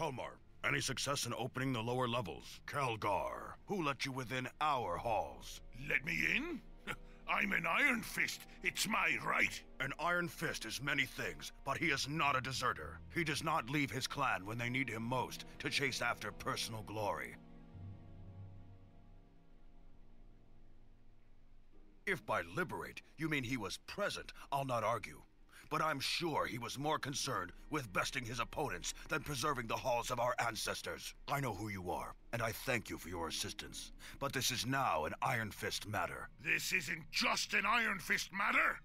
Kalmar, any success in opening the lower levels? Kelgar, who let you within our halls? Let me in? I'm an Iron Fist. It's my right. An Iron Fist is many things, but he is not a deserter. He does not leave his clan when they need him most to chase after personal glory. If by liberate you mean he was present, I'll not argue. But I'm sure he was more concerned with besting his opponents than preserving the halls of our ancestors. I know who you are, and I thank you for your assistance. But this is now an Iron Fist matter. This isn't just an Iron Fist matter.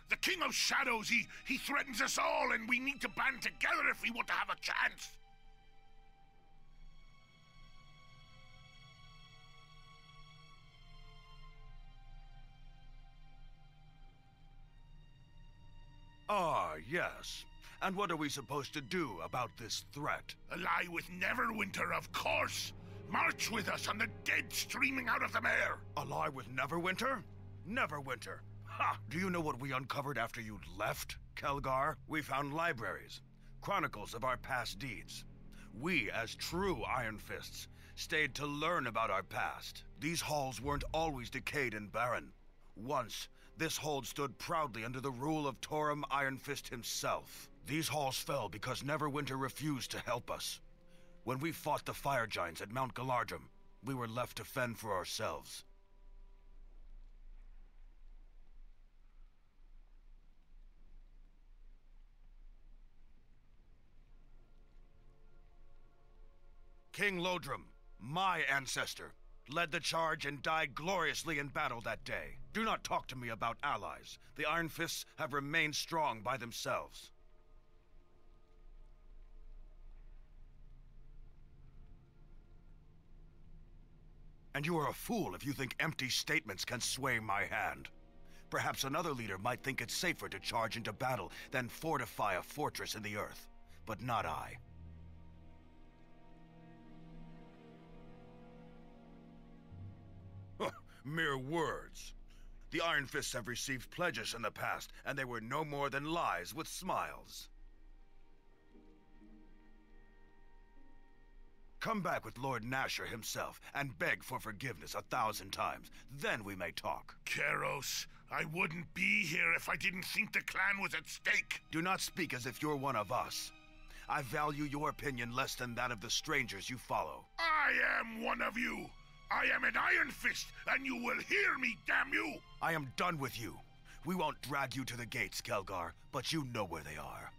The King of Shadows, he threatens us all, and we need to band together if we want to have a chance. Ah, yes. And what are we supposed to do about this threat? Ally with Neverwinter, of course. March with us on the dead streaming out of the mare. Ally with Neverwinter? Neverwinter. Ha! Do you know what we uncovered after you left, Kelgar? We found libraries, chronicles of our past deeds. We, as true Iron Fists, stayed to learn about our past. These halls weren't always decayed and barren. Once, this hold stood proudly under the rule of Torum Iron Fist himself. These halls fell because Neverwinter refused to help us. When we fought the fire giants at Mount Galardrum, we were left to fend for ourselves. King Lodrum, my ancestor, led the charge and died gloriously in battle that day. Do not talk to me about allies. The Iron Fists have remained strong by themselves. And you are a fool if you think empty statements can sway my hand. Perhaps another leader might think it's safer to charge into battle than fortify a fortress in the earth, but not I. Mere words. The Iron Fists have received pledges in the past, and they were no more than lies with smiles. Come back with Lord Nasher himself, and beg for forgiveness 1,000 times. Then we may talk. Keros, I wouldn't be here if I didn't think the clan was at stake. Do not speak as if you're one of us. I value your opinion less than that of the strangers you follow. I am one of you. I am an Iron Fist, and you will hear me, damn you! I am done with you. We won't drag you to the gates, Kelgar, but you know where they are.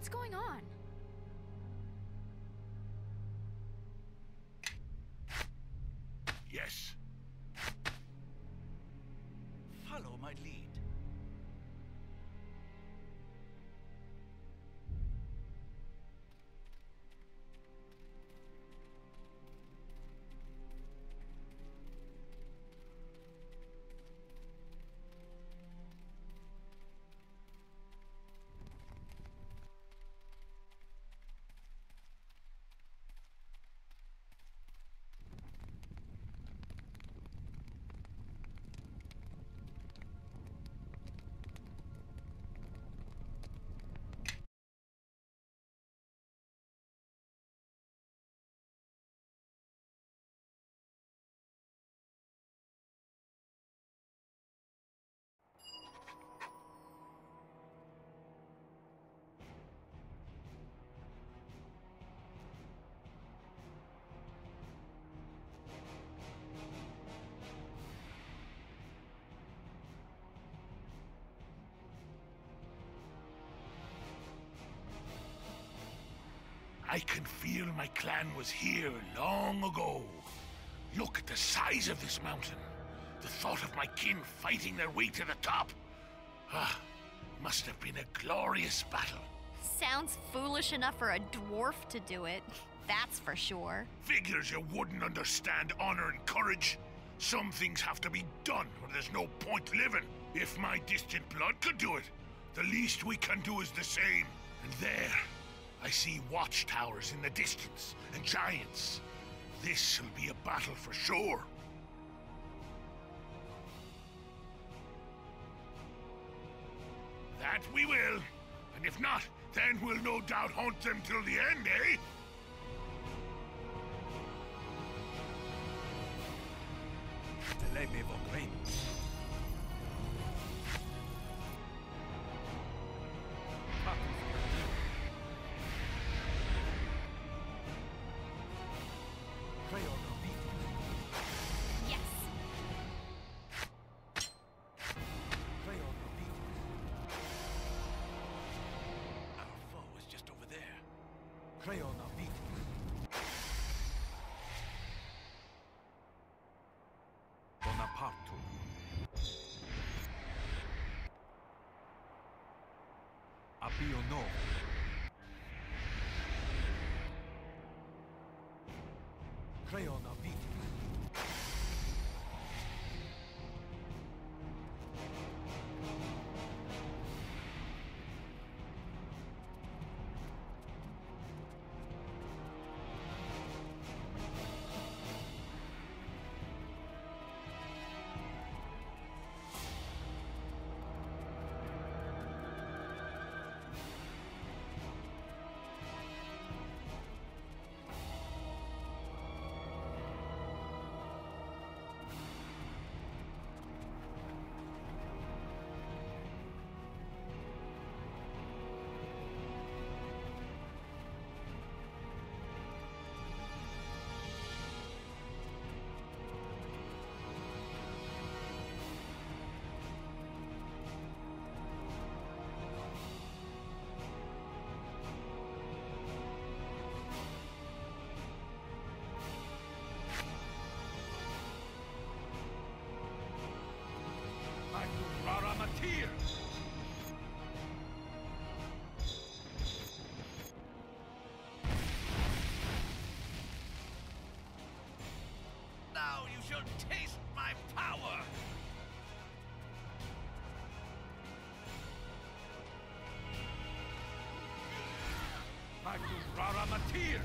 What's going on? Yes. Follow my lead. I can feel my clan was here long ago. Look at the size of this mountain. The thought of my kin fighting their way to the top. Ah, must have been a glorious battle. Sounds foolish enough for a dwarf to do it. That's for sure. Figures you wouldn't understand honor and courage. Some things have to be done or there's no point living. If my distant blood could do it, the least we can do is the same. And there, I see watchtowers in the distance, and giants. This'll be a battle for sure. That we will. And if not, then we'll no doubt hunt them till the end, eh? Leve vos reino. Yes. Our foe is just over there. Bonaparte. Appio no. Now you shall taste my power! Magnum Rara Matir!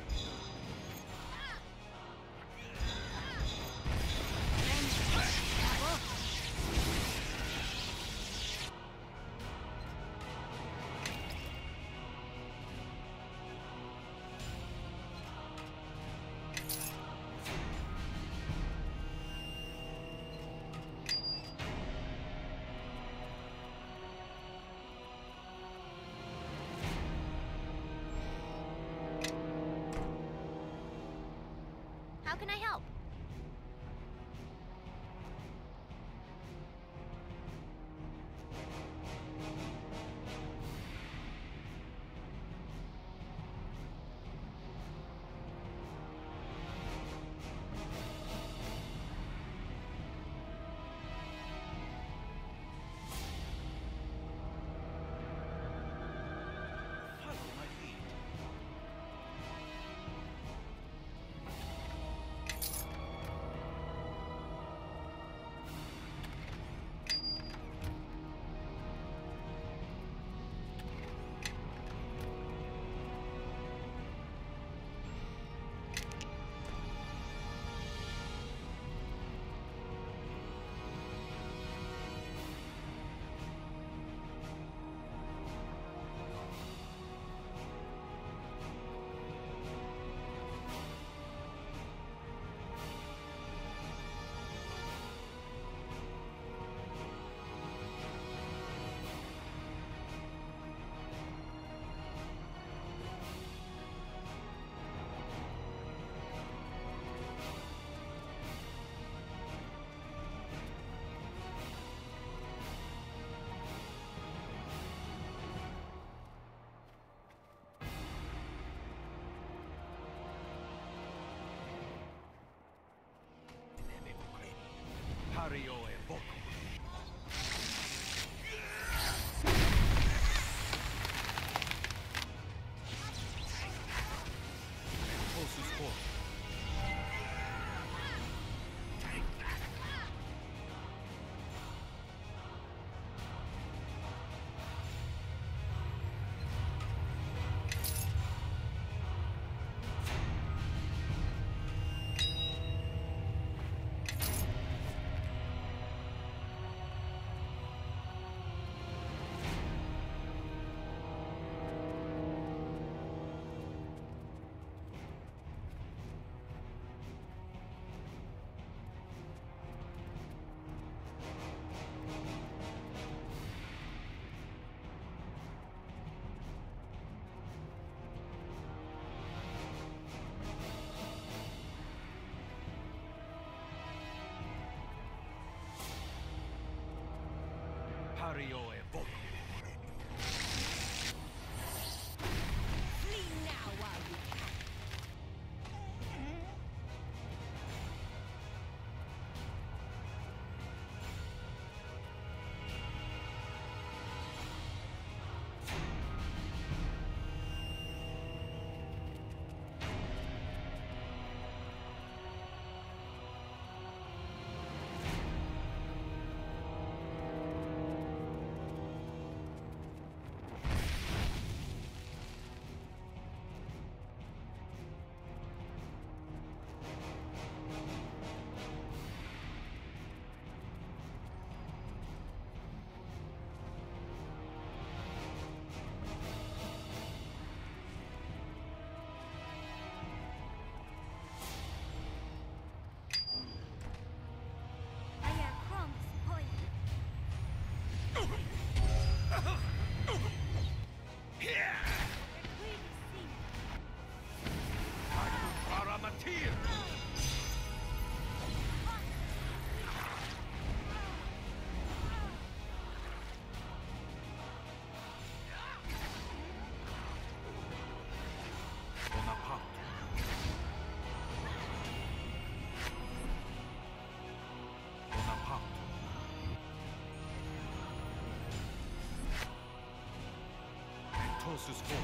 house is full.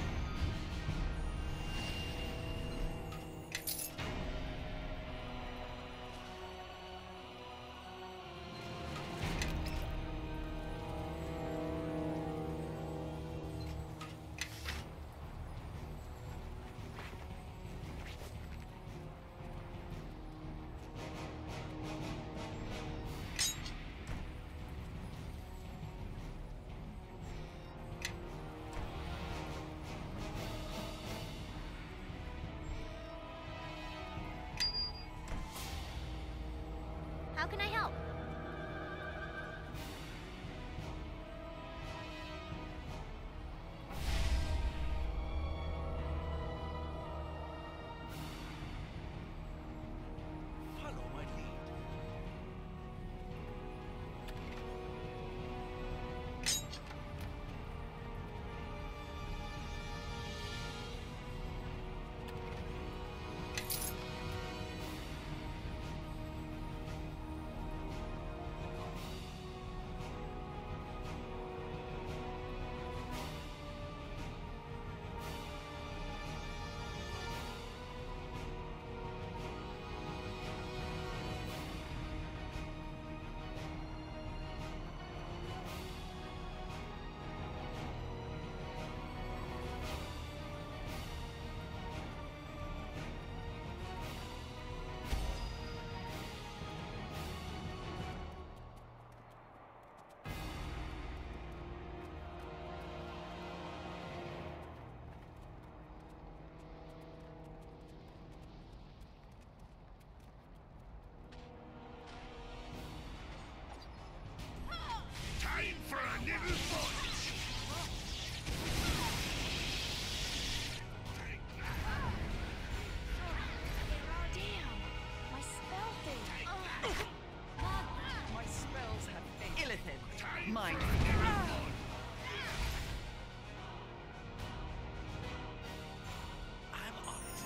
How can I help? Follow my lead. Time for a little fun! Damn! My spell thing! My spells have failed. Illithid, Time mine. for a little fun! I'm on it.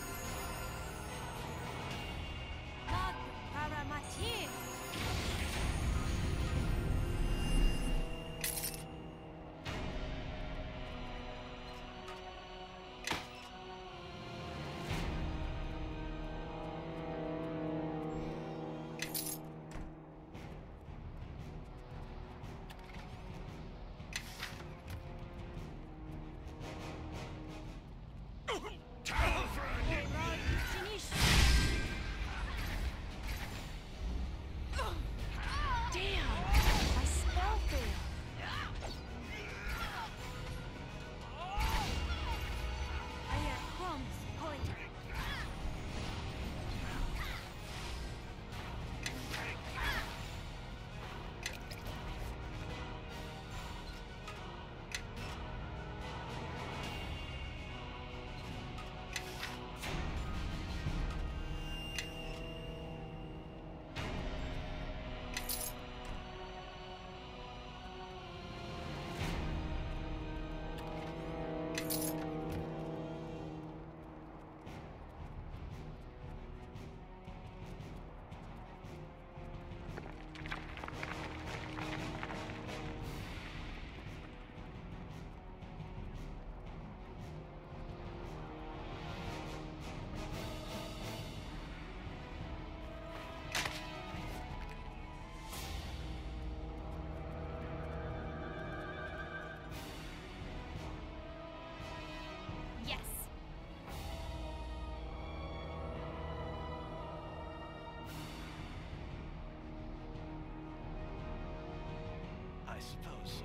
Time for a little Damn! My spell failed! I hear crumbs pulling. Yes! I suppose so.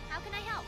How can I help?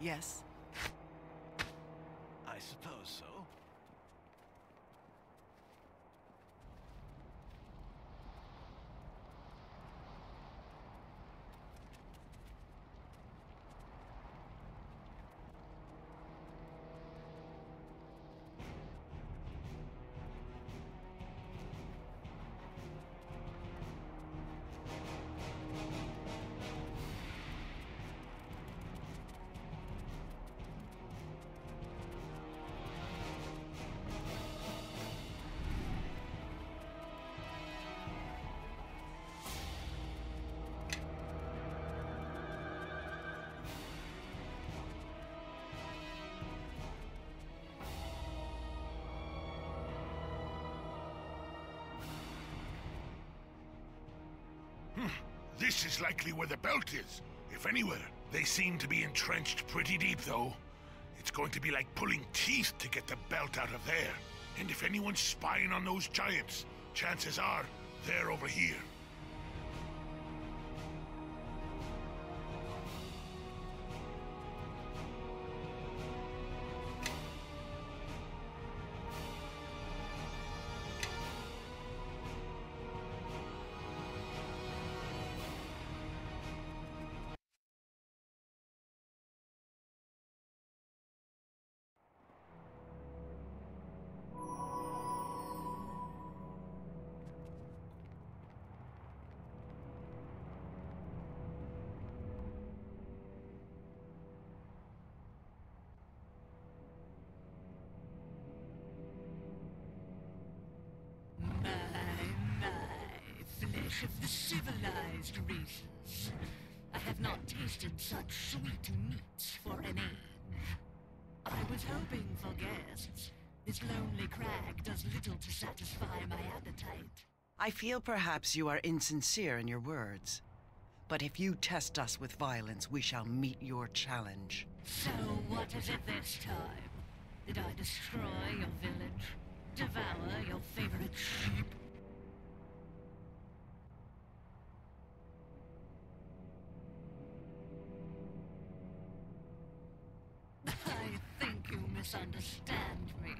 Yes? I suppose so. This is likely where the belt is, if anywhere. They seem to be entrenched pretty deep, though. It's going to be like pulling teeth to get the belt out of there. And if anyone's spying on those giants, chances are they're over here. Flesh of the civilized races. I have not tasted such sweet meat for an age. I was hoping for guests. This lonely crag does little to satisfy my appetite. I feel perhaps you are insincere in your words. But if you test us with violence, we shall meet your challenge. So what is it this time? Did I destroy your village? Devour your favorite sheep? I think you misunderstand me.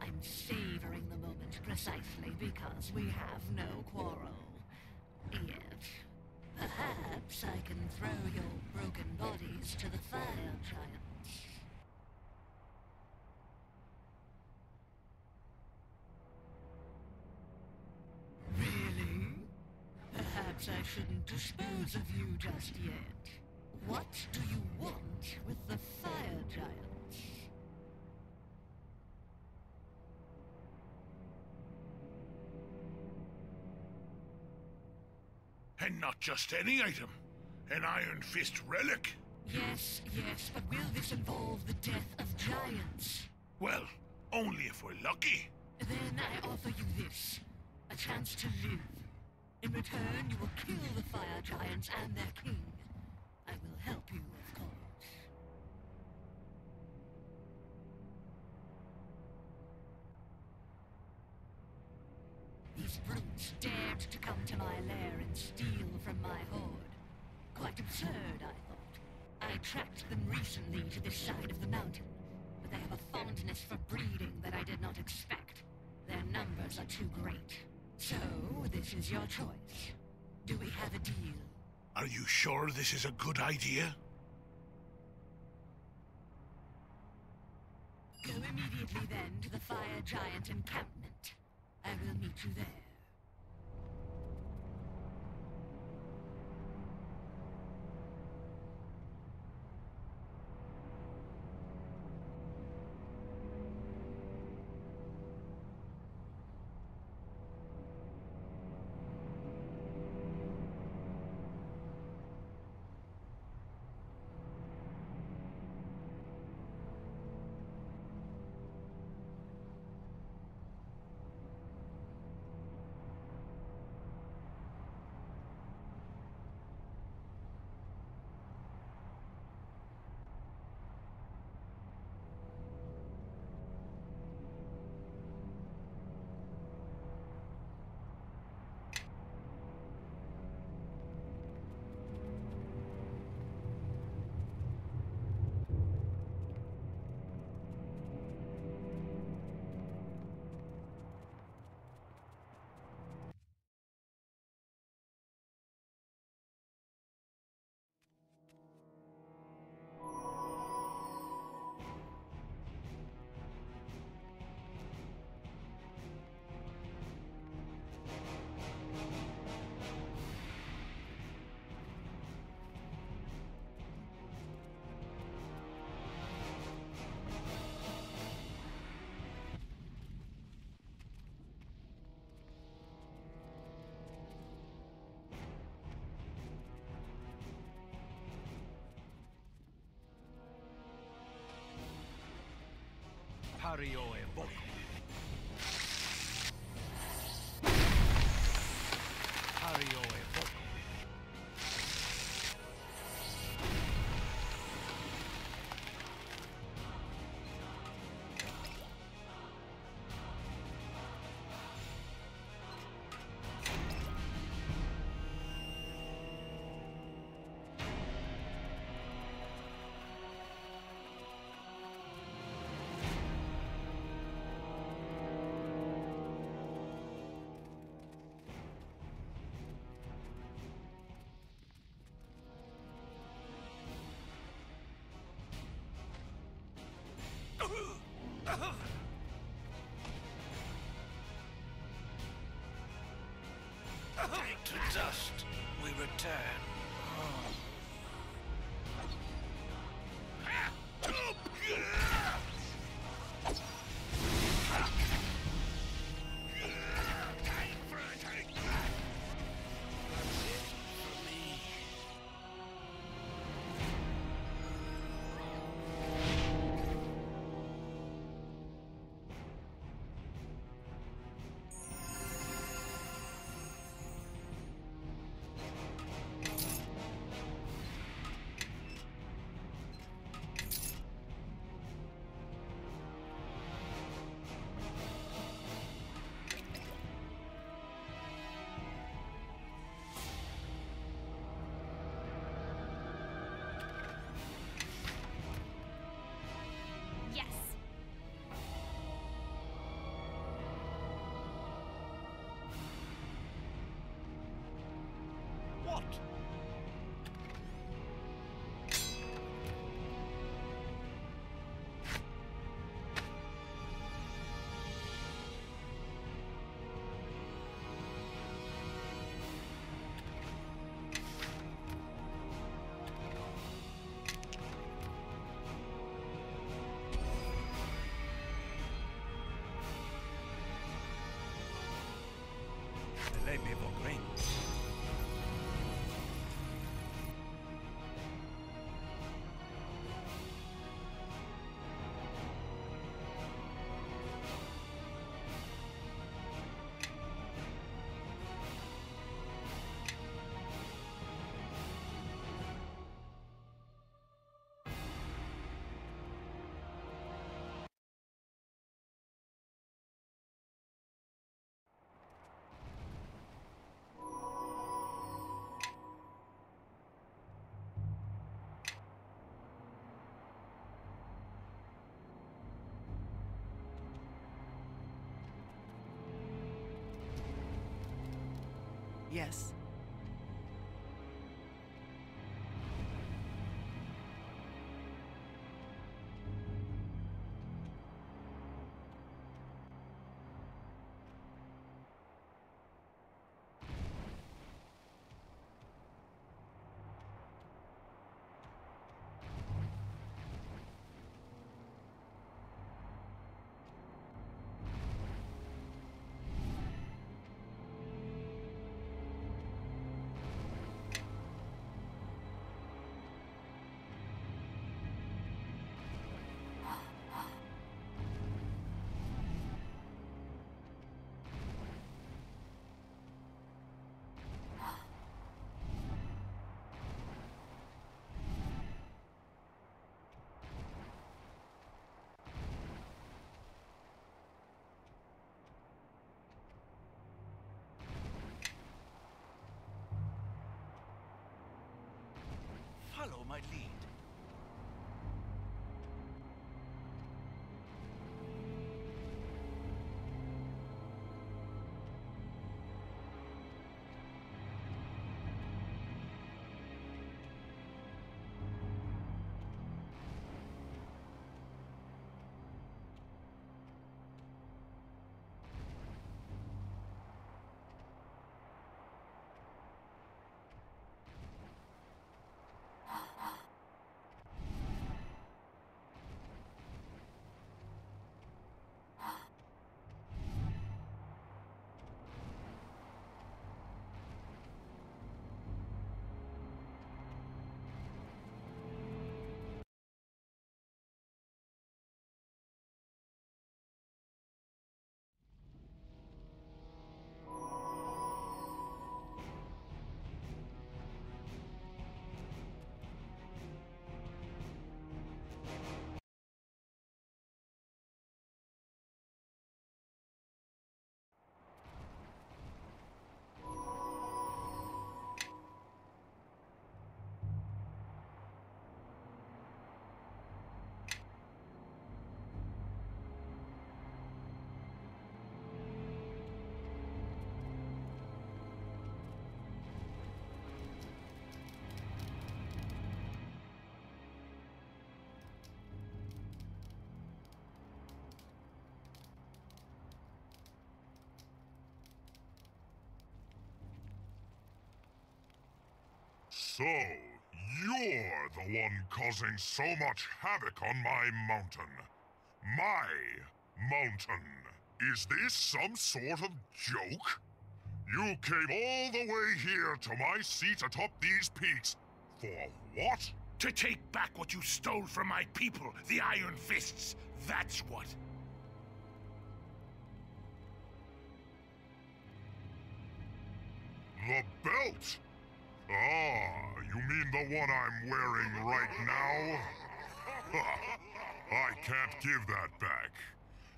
I'm savoring the moment precisely because we have no quarrel. Yet, perhaps I can throw your broken bodies to the fire giants. Really? Perhaps I shouldn't dispose of you just yet. What do you want with the fire giants? And not just any item. An Iron Fist relic. Yes, but will this involve the death of giants? Well, only if we're lucky. Then I offer you this. A chance to live. In return, you will kill the fire giants and their king. I will help you, of course. These brutes dared to come to my lair and steal from my horde. Quite absurd, I thought. I tracked them recently to this side of the mountain, but they have a fondness for breeding that I did not expect. Their numbers are too great. So, this is your choice. Do we have a deal? Are you sure this is a good idea? Go immediately then to the fire giant encampment. I will meet you there. Hario evoco. Hario evoco. To dust we return. Time for a take back. That's it for me. Yes. What? Lei mi evoco. Yes. Follow my lead. So, you're the one causing so much havoc on my mountain. My mountain. Is this some sort of joke? You came all the way here to my seat atop these peaks. For what? To take back what you stole from my people, the Ironfists. That's what. The belt? Ah, you mean the one I'm wearing right now? I can't give that back.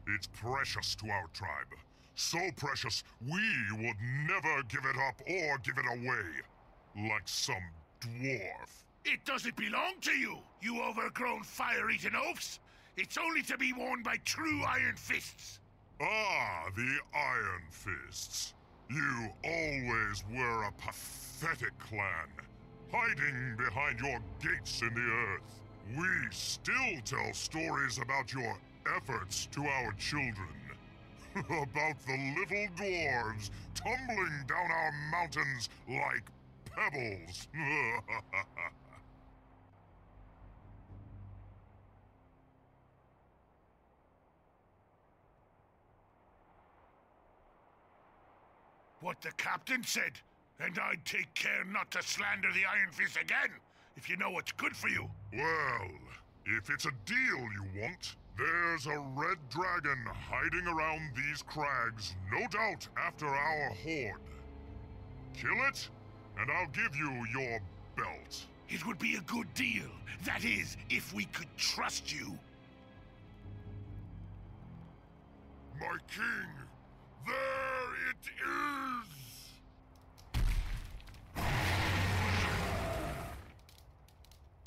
It's precious to our tribe. So precious, we would never give it up or give it away. Like some dwarf. It doesn't belong to you, you overgrown fire-eating oafs. It's only to be worn by true Iron Fists. Ah, the Iron Fists. You always were a pathetic clan, hiding behind your gates in the earth. We still tell stories about your efforts to our children. About the little dwarves tumbling down our mountains like pebbles. What the captain said, and I'd take care not to slander the Iron Fist again, if you know what's good for you. Well, if it's a deal you want, there's a red dragon hiding around these crags, no doubt after our horde. Kill it, and I'll give you your belt. It would be a good deal. That is, if we could trust you. My king, there it is!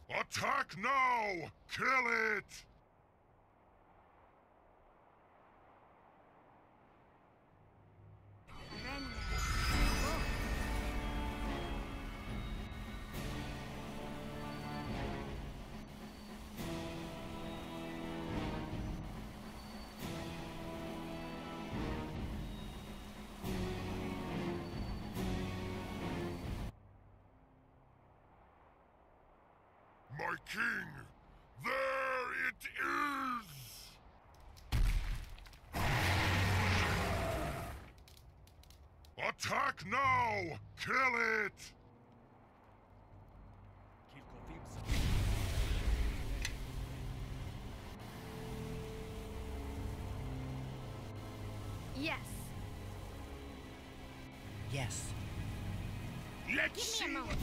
Attack now! Kill it! My king, there it is! Attack now! Kill it! Yes. Yes. Let's Give see me a what moment.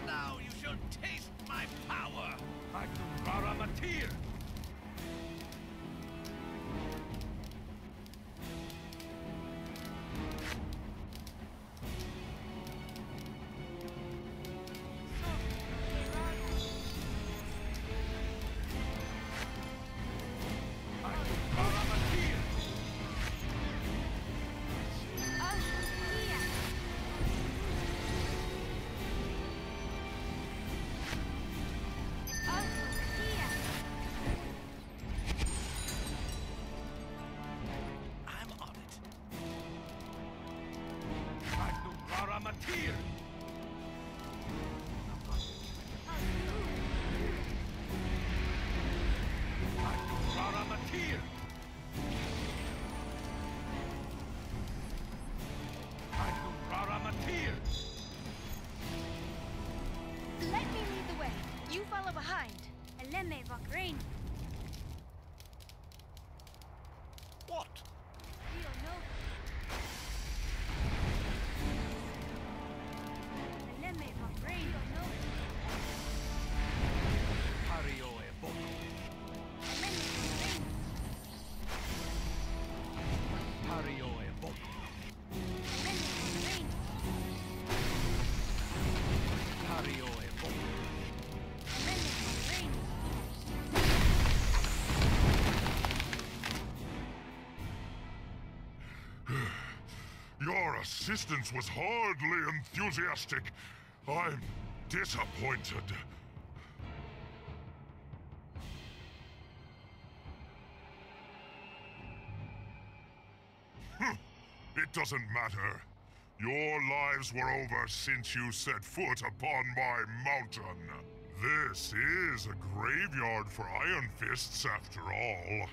Now you shall taste my power! You follow behind. Eleme Vakrain. What? We don't know. Eleme Vakrain. We don't know. Hario e Boko. Eleme Vakrain. Hario e Boko. Eleme Vakrain. Hario e Boko. Eleme Vakrain. Your assistance was hardly enthusiastic. I'm disappointed. It doesn't matter. Your lives were over since you set foot upon my mountain. This is a graveyard for Ironfists, after all.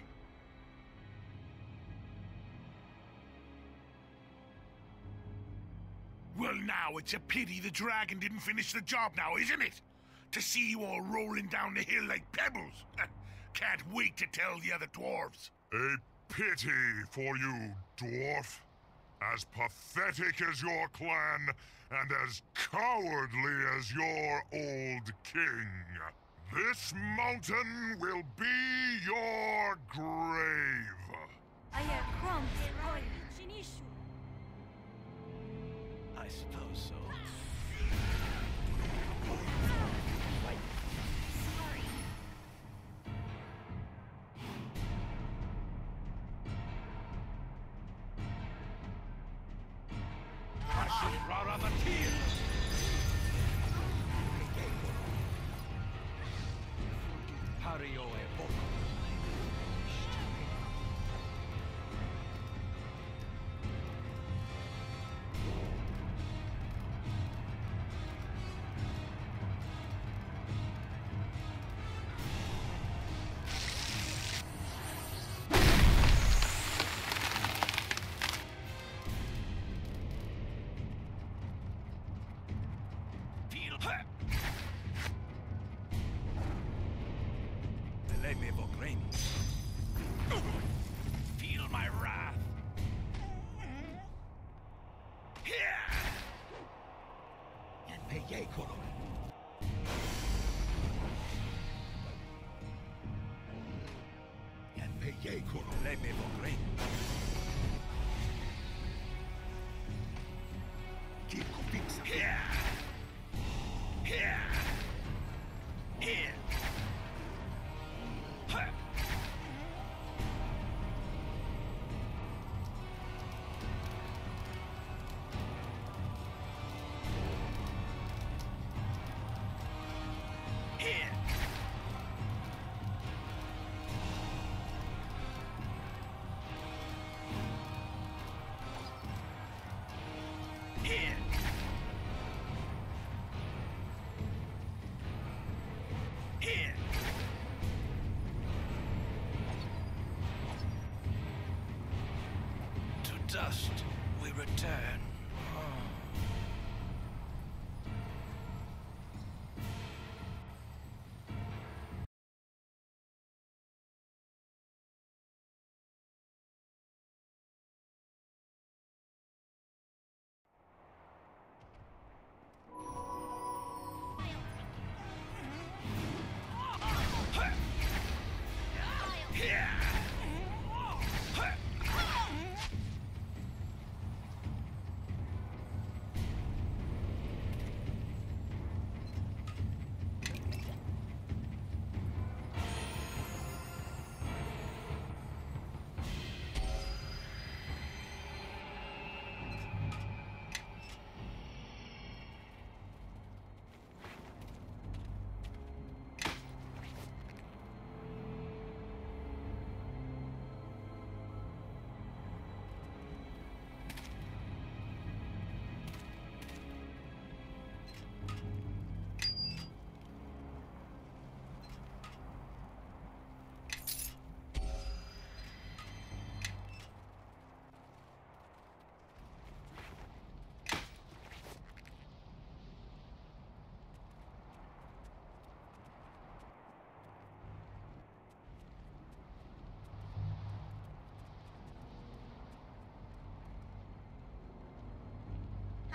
Well, now, it's a pity the dragon didn't finish the job now, isn't it? To see you all rolling down the hill like pebbles. Can't wait to tell the other dwarves. A pity for you, dwarf. As pathetic as your clan, and as cowardly as your old king. This mountain will be your grave. I hear crumbs. I suppose so. Hario e Boko. Feel my wrath.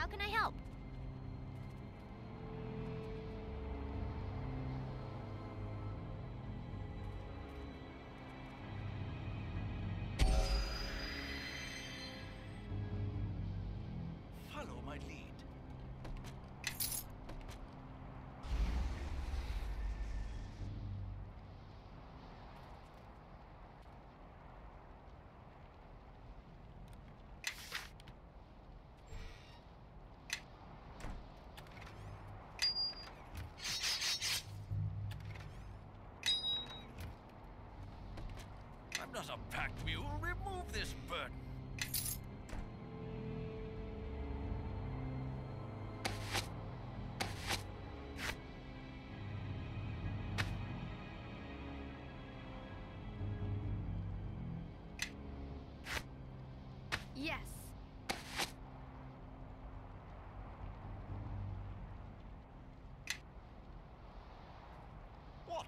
How can I help? Follow my lead. I'm not a packed mule. Remove this burden. Yes. What?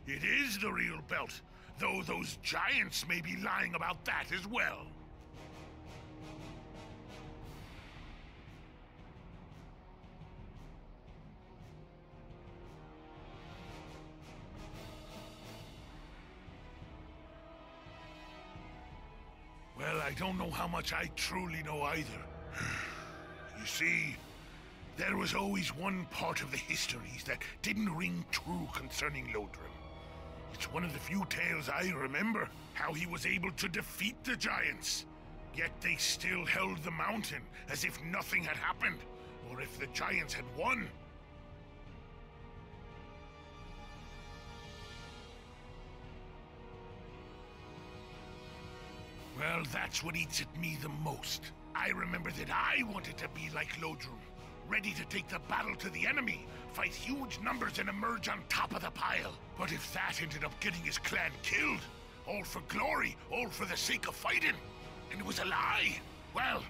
It is the real belt, though those giants may be lying about that as well. Well, I don't know how much I truly know either. You see, there was always one part of the histories that didn't ring true concerning Lodrim. It's one of the few tales I remember, how he was able to defeat the giants. Yet they still held the mountain, as if nothing had happened, or if the giants had won. Well, that's what eats at me the most. I remember that I wanted to be like Lodrum, ready to take the battle to the enemy, fight huge numbers and emerge on top of the pile. But if that ended up getting his clan killed, all for glory, all for the sake of fighting, and it was a lie, well,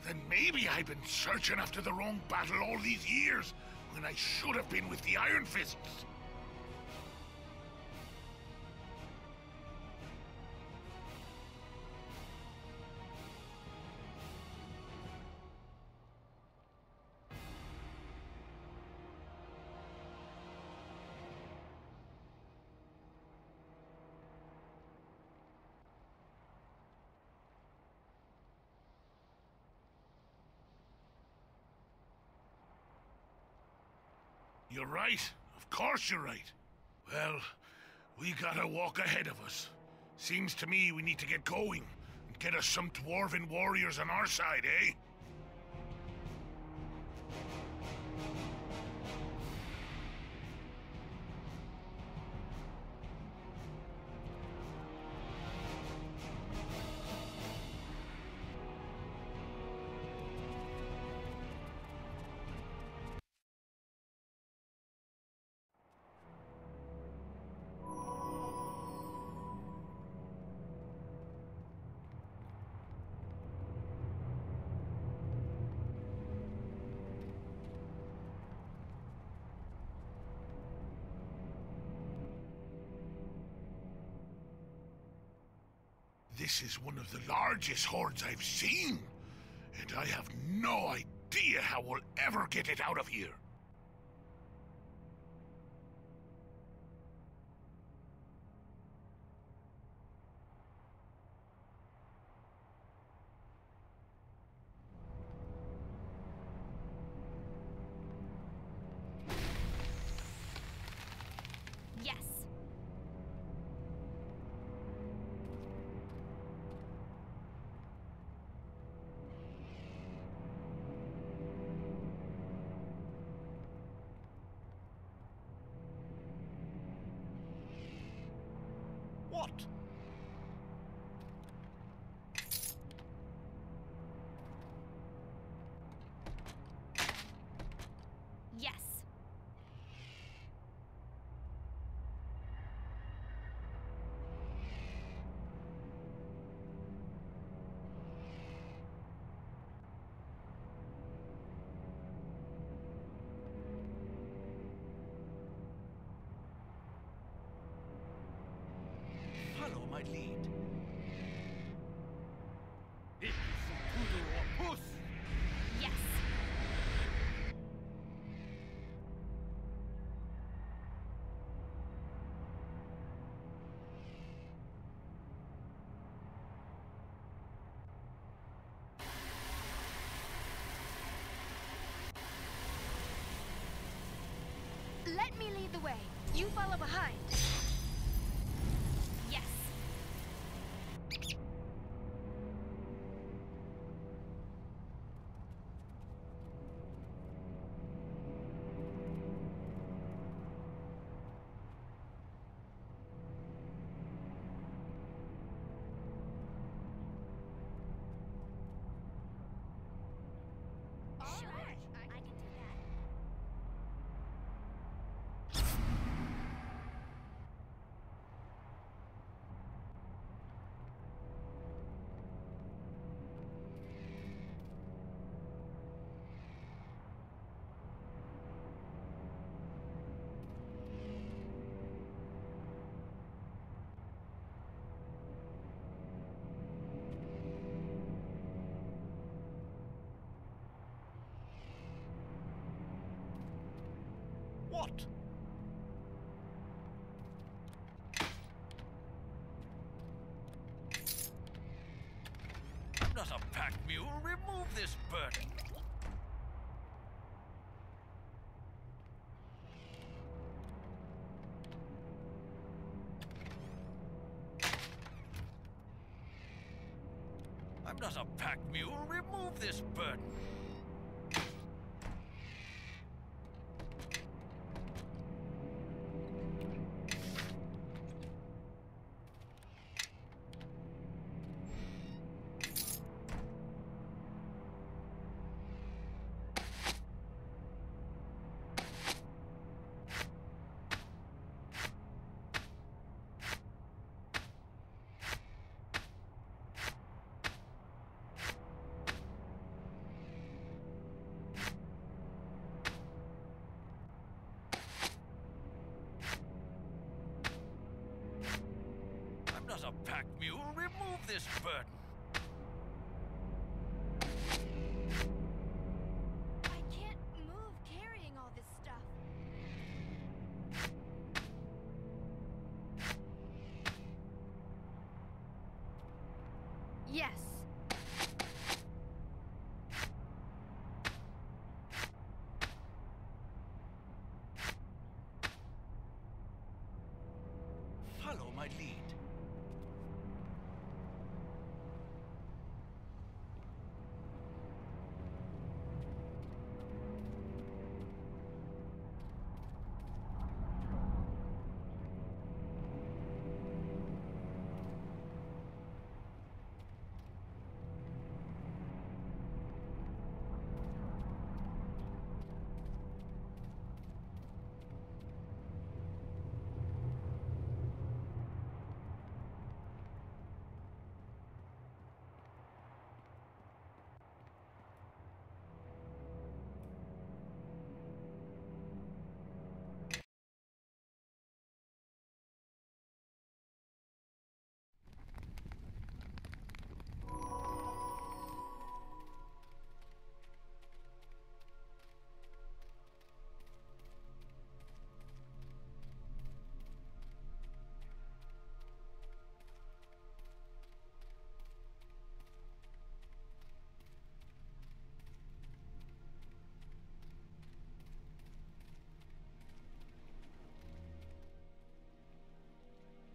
then maybe I've been searching after the wrong battle all these years, when I should have been with the Ironfists. You're right. Of course you're right. Well, we got a walk ahead of us. Seems to me we need to get going and get us some dwarven warriors on our side, eh? This is one of the largest hordes I've seen, and I have no idea how we'll ever get it out of here. Yes. What? Yes. Follow my lead. It is a poodle or puss. Yes. Let me lead the way. You follow behind. Yes. Sure, I can do that. What? I'm not a pack mule. Remove this burden. I'm not a pack mule. Remove this burden. I'm not a pack mule. Remove this burden. I can't move carrying all this stuff. Yes. Follow my lead.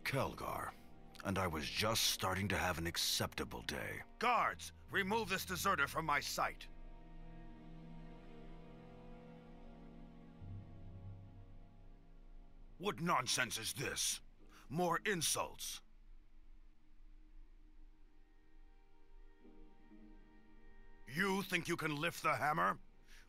Kelgar, and I was just starting to have an acceptable day. Guards, remove this deserter from my sight. What nonsense is this? More insults. You think you can lift the hammer?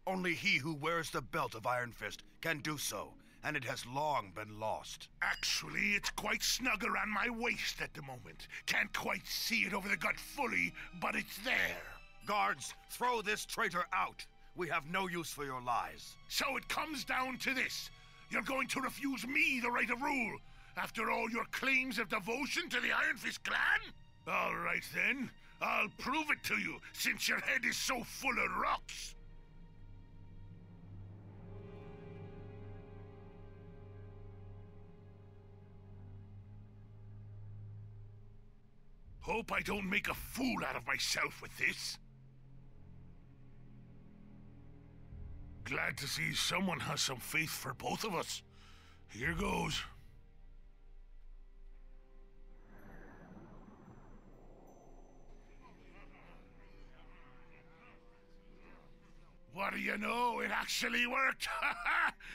Only he who wears the belt of Iron Fist can do so, and it has long been lost. Actually, it's quite snug around my waist at the moment. Can't quite see it over the gut fully, but it's there. Guards, throw this traitor out. We have no use for your lies. So it comes down to this. You're going to refuse me the right of rule, after all your claims of devotion to the Iron Fist clan? All right then, I'll prove it to you, since your head is so full of rocks. Hope I don't make a fool out of myself with this. Glad to see someone has some faith for both of us. Here goes. What do you know? It actually worked!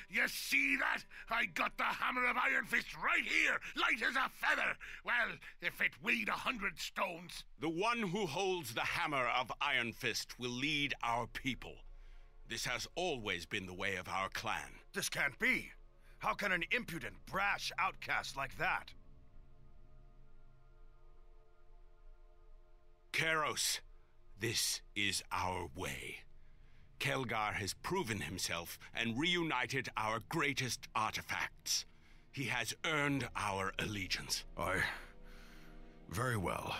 You see that? I got the hammer of Iron Fist right here, light as a feather! Well, if it weighed 100 stones. The one who holds the hammer of Iron Fist will lead our people. This has always been the way of our clan. This can't be. How can an impudent, brash outcast like that? Keros, this is our way. Kelgar has proven himself and reunited our greatest artifacts. He has earned our allegiance. Very well.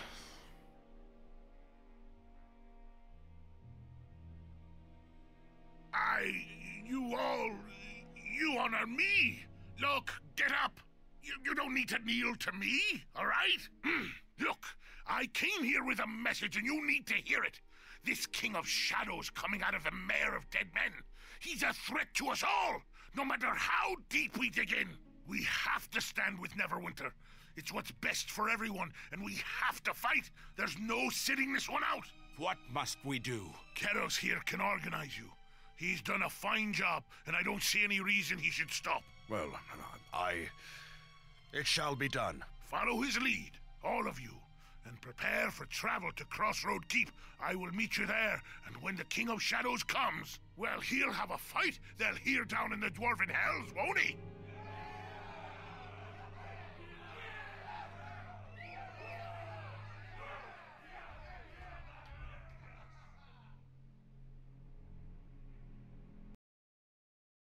You honor me! Look, get up! You don't need to kneel to me, all right? Look, I came here with a message and you need to hear it. This King of Shadows coming out of the Mare of Dead Men. He's a threat to us all, no matter how deep we dig in. We have to stand with Neverwinter. It's what's best for everyone, and we have to fight. There's no sitting this one out. What must we do? Keros here can organize you. He's done a fine job, and I don't see any reason he should stop. Well, it shall be done. Follow his lead, all of you, and prepare for travel to Crossroad Keep. I will meet you there, and when the King of Shadows comes, well, he'll have a fight they'll hear down in the Dwarven Hells, won't he?